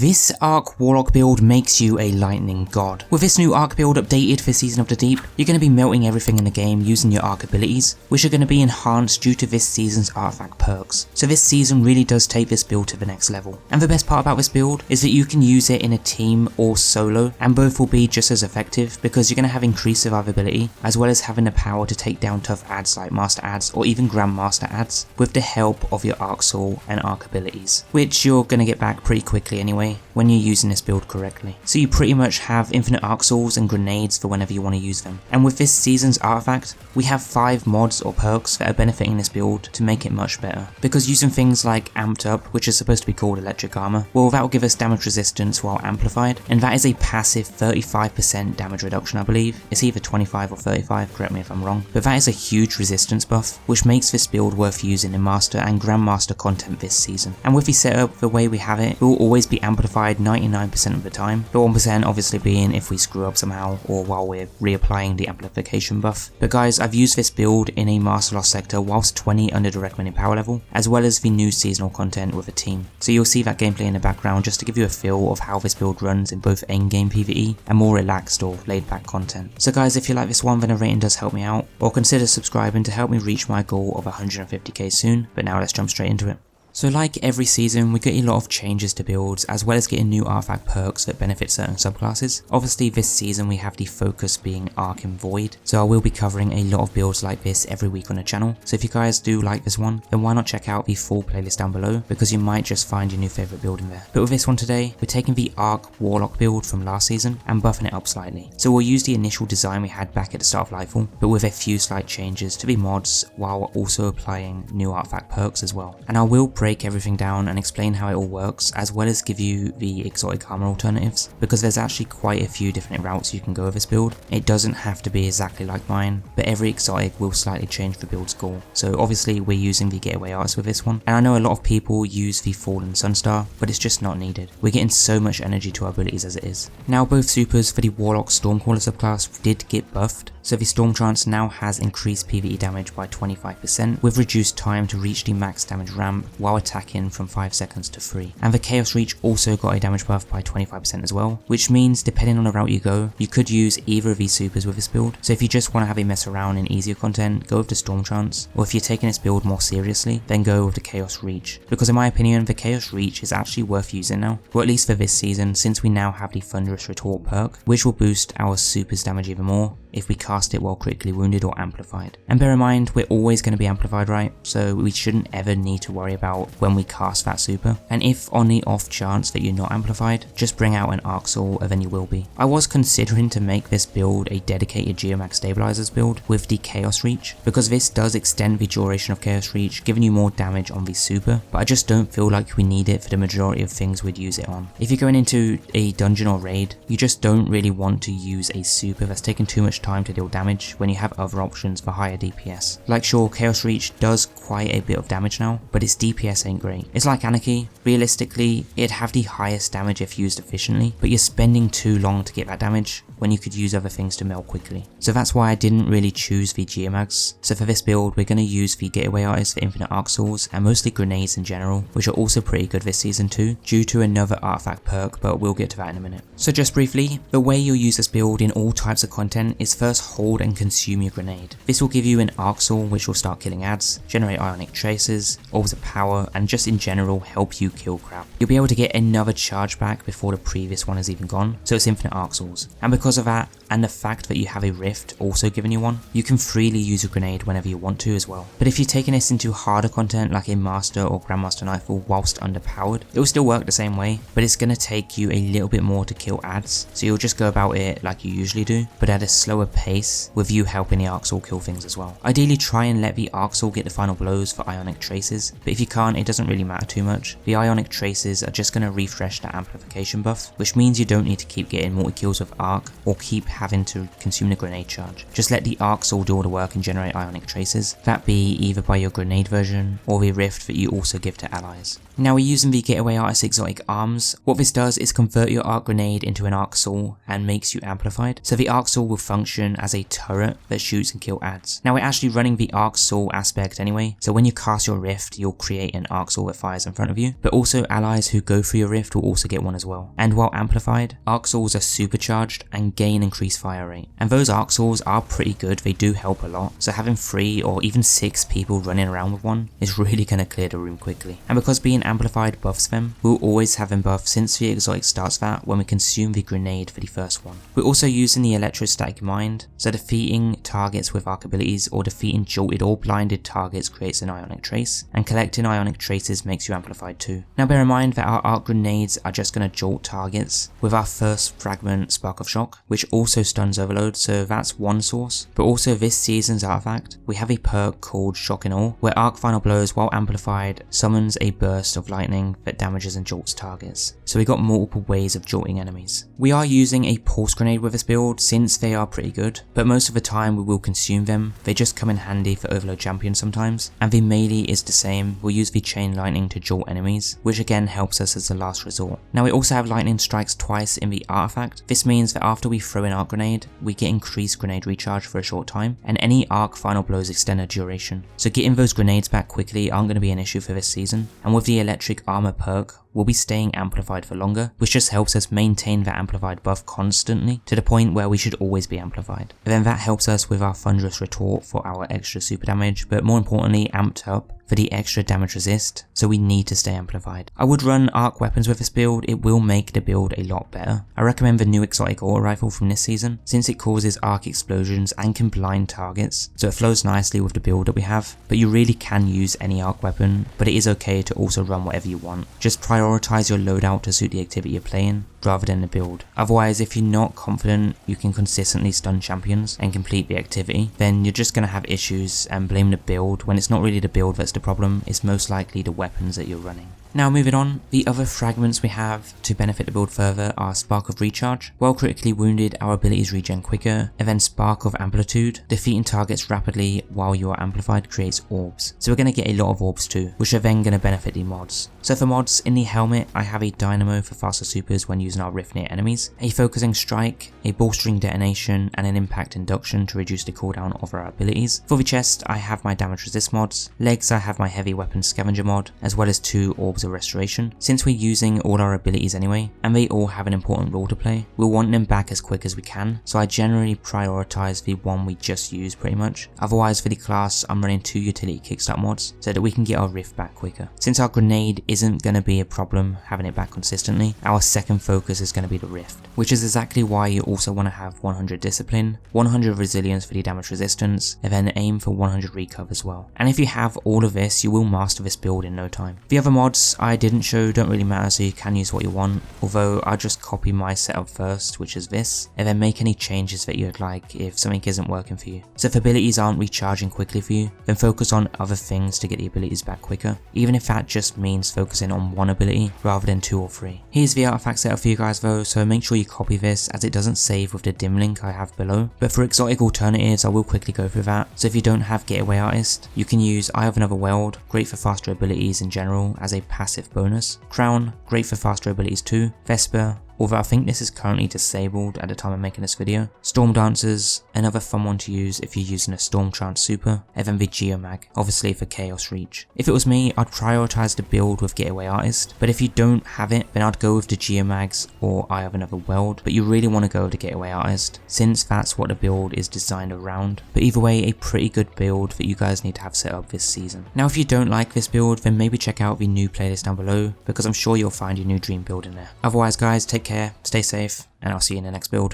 This Arc Warlock build makes you a lightning god. With this new Arc build updated for Season of the Deep, you're going to be melting everything in the game using your Arc abilities, which are going to be enhanced due to this season's artifact perks. So this season really does take this build to the next level. And the best part about this build is that you can use it in a team or solo, and both will be just as effective because you're going to have increased survivability, as well as having the power to take down tough adds like Master adds or even Grandmaster adds with the help of your Arc Soul and Arc abilities, which you're going to get back pretty quickly anyway when you're using this build correctly. So you pretty much have infinite Arc Souls and grenades for whenever you want to use them. And with this season's artifact, we have 5 mods or perks that are benefiting this build to make it much better. Because using things like Amped Up, which is supposed to be called Electric Armor, well, that will give us damage resistance while amplified, and that is a passive 35% damage reduction, I believe. It's either 25 or 35, correct me if I'm wrong, but that is a huge resistance buff, which makes this build worth using in Master and Grandmaster content this season. And with the setup the way we have it, it will always be amplified 99% of the time, the 1% obviously being if we screw up somehow or while we're reapplying the amplification buff. But guys, I've used this build in a Master Lost sector whilst 20 under the recommended power level, as well as the new seasonal content with a team. So you'll see that gameplay in the background just to give you a feel of how this build runs in both endgame PvE and more relaxed or laid back content. So guys, if you like this one, then a rating does help me out, or consider subscribing to help me reach my goal of 150k soon. But now let's jump straight into it. So like every season, we get a lot of changes to builds, as well as getting new artifact perks that benefit certain subclasses. Obviously this season we have the focus being Arc and Void, so I will be covering a lot of builds like this every week on the channel. So if you guys do like this one, then why not check out the full playlist down below, because you might just find your new favourite build in there. But with this one today, we're taking the Arc Warlock build from last season and buffing it up slightly. So we'll use the initial design we had back at the start of Lightfall, but with a few slight changes to the mods while also applying new artifact perks as well. And I will break everything down and explain how it all works, as well as give you the exotic armor alternatives, because there's actually quite a few different routes you can go with this build. It doesn't have to be exactly like mine, but every exotic will slightly change the build score. So obviously we're using the Getaway Artist with this one, and I know a lot of people use the Fallen Sunstar, but it's just not needed. We're getting so much energy to our abilities as it is. Now both supers for the Warlock Stormcaller subclass did get buffed, so the Storm Trance now has increased PvE damage by 25% with reduced time to reach the max damage ramp while attacking from 5 seconds to 3. And the Chaos Reach also got a damage buff by 25% as well, which means depending on the route you go, you could use either of these supers with this build. So if you just want to have a mess around in easier content, go with the Storm Trance, or if you're taking this build more seriously, then go with the Chaos Reach, because in my opinion the Chaos Reach is actually worth using now, or at least for this season, since we now have the Thunderous Retort perk, which will boost our super's damage even more if we cast it while critically wounded or amplified. And bear in mind, we're always going to be amplified, right? So we shouldn't ever need to worry about when we cast that super. And if on the off chance that you're not amplified, just bring out an Arc Soul and then you will be. I was considering to make this build a dedicated Geomag Stabilizers build with the Chaos Reach, because this does extend the duration of Chaos Reach, giving you more damage on the super, but I just don't feel like we need it for the majority of things we'd use it on. If you're going into a dungeon or raid, you just don't really want to use a super that's taking too much time to deal damage when you have other options for higher DPS. Like sure, Chaos Reach does quite a bit of damage now, but its DPS ain't great. It's like Anarchy, realistically it'd have the highest damage if used efficiently, but you're spending too long to get that damage when you could use other things to melt quickly. So that's why I didn't really choose the Geomags. So for this build we're going to use the Getaway Artist for infinite Arc Souls and mostly grenades in general, which are also pretty good this season too, due to another artifact perk, but we'll get to that in a minute. So just briefly, the way you'll use this build in all types of content is first hold and consume your grenade. This will give you an Arc Soul which will start killing adds, generate ionic traces, orbs of power, and just in general help you kill crap. You'll be able to get another charge back before the previous one has even gone, so it's infinite Arc Souls. And because of that, and the fact that you have a rift also giving you one, you can freely use a grenade whenever you want to as well. But if you're taking this into harder content like a Master or Grandmaster Nightfall whilst underpowered, it will still work the same way, but it's going to take you a little bit more to kill adds, so you'll just go about it like you usually do, but at a slower pace, with you helping the Arc Soul kill things as well. Ideally try and let the Arc Soul get the final blows for ionic traces, but if you can't, it doesn't really matter too much. The ionic traces are just going to refresh that amplification buff, which means you don't need to keep getting multi-kills with Arc or keep having to consume the grenade charge. Just let the arc soul do all the work and generate ionic traces, that be either by your grenade version or the rift that you also give to allies. Now we're using the Getaway Artist Exotic arms. What this does is convert your arc grenade into an arc soul and makes you amplified, so the arc soul will function as a turret that shoots and kills adds. Now we're actually running the arc soul aspect anyway, so when you cast your rift you'll create an arc soul that fires in front of you, but also allies who go through your rift will also get one as well. And while amplified, arc souls are supercharged and gain increased fire rate, and those arc souls are pretty good, they do help a lot, so having 3 or even 6 people running around with one is really going to clear the room quickly. And because being amplified buffs them, we'll always have them buffed since the exotic starts that when we consume the grenade for the first one. We're also using the electrostatic mind, so defeating targets with arc abilities or defeating jolted or blinded targets creates an ionic trace, and collecting ionic traces makes you amplified too. Now bear in mind that our arc grenades are just going to jolt targets, with our first fragment Spark of Shock, which also stuns overload, so that's one source. But also this season's artifact, we have a perk called Shock and Awe, where arc final blows while amplified summons a burst of lightning that damages and jolts targets. So we got multiple ways of jolting enemies. We are using a pulse grenade with this build since they are pretty good, but most of the time we will consume them. They just come in handy for overload champions sometimes. And the melee is the same, we'll use the chain lightning to jolt enemies, which again helps us as a last resort. Now we also have lightning strikes twice in the artifact. This means that after we throw an arc grenade, we get increased grenade recharge for a short time, and any arc final blows extend their duration. So getting those grenades back quickly aren't going to be an issue for this season, and with the electric armor perk, we'll be staying amplified for longer, which just helps us maintain that amplified buff constantly to the point where we should always be amplified. And then that helps us with our Thunderous Retort for our extra super damage, but more importantly amped up for the extra damage resist, so we need to stay amplified. I would run arc weapons with this build, it will make the build a lot better. I recommend the new exotic auto rifle from this season, since it causes arc explosions and can blind targets, so it flows nicely with the build that we have. But you really can use any arc weapon, but it is okay to also run whatever you want. Just prioritize your loadout to suit the activity you're playing, rather than the build. Otherwise, if you're not confident you can consistently stun champions and complete the activity, then you're just going to have issues and blame the build when it's not really the build that's the problem, it's most likely the weapons that you're running. Now moving on, the other fragments we have to benefit the build further are Spark of Recharge. While critically wounded, our abilities regen quicker, and then Spark of Amplitude. Defeating targets rapidly while you are amplified creates orbs. So we're going to get a lot of orbs too, which are then going to benefit the mods. So for mods, in the helmet I have a Dynamo for faster supers when using our rift near enemies, a Focusing Strike, a Bolstering Detonation, and an Impact Induction to reduce the cooldown of our abilities. For the chest I have my Damage Resist mods, legs I have my Heavy Weapon Scavenger mod, as well as 2 Orbs of Restoration. Since we're using all our abilities anyway, and they all have an important role to play, we'll want them back as quick as we can, so I generally prioritize the one we just used pretty much. Otherwise for the class I'm running 2 utility kickstart mods so that we can get our rift back quicker. Since our grenade isn't going to be a problem having it back consistently, our second focus is going to be the rift, which is exactly why you also want to have 100 discipline, 100 resilience for the damage resistance, and then aim for 100 recov as well. And if you have all of this, you will master this build in no time. The other mods I didn't show don't really matter, so you can use what you want, although I'll just copy my setup first, which is this, and then make any changes that you'd like if something isn't working for you. So if abilities aren't recharging quickly for you, then focus on other things to get the abilities back quicker, even if that just means focusing on one ability rather than 2 or 3. Here's the artifact setup for you guys though, so make sure you copy this as it doesn't save with the dim link I have below. But for exotic alternatives I will quickly go through that. So if you don't have Getaway Artist, you can use Eye of Another World, great for faster abilities in general as a passive bonus. Crown, great for faster abilities too. Vesper, although I think this is currently disabled at the time of making this video. Storm Dancers, another fun one to use if you're using a Storm Trance Super, and then the Geomag, obviously for Chaos Reach. If it was me, I'd prioritize the build with Getaway Artist, but if you don't have it, then I'd go with the Geomags or Eye of Another World, but you really want to go with the Getaway Artist, since that's what the build is designed around. But either way, a pretty good build that you guys need to have set up this season. Now if you don't like this build, then maybe check out the new playlist down below, because I'm sure you'll find your new dream build in there. Otherwise guys, take care, stay safe, and I'll see you in the next build.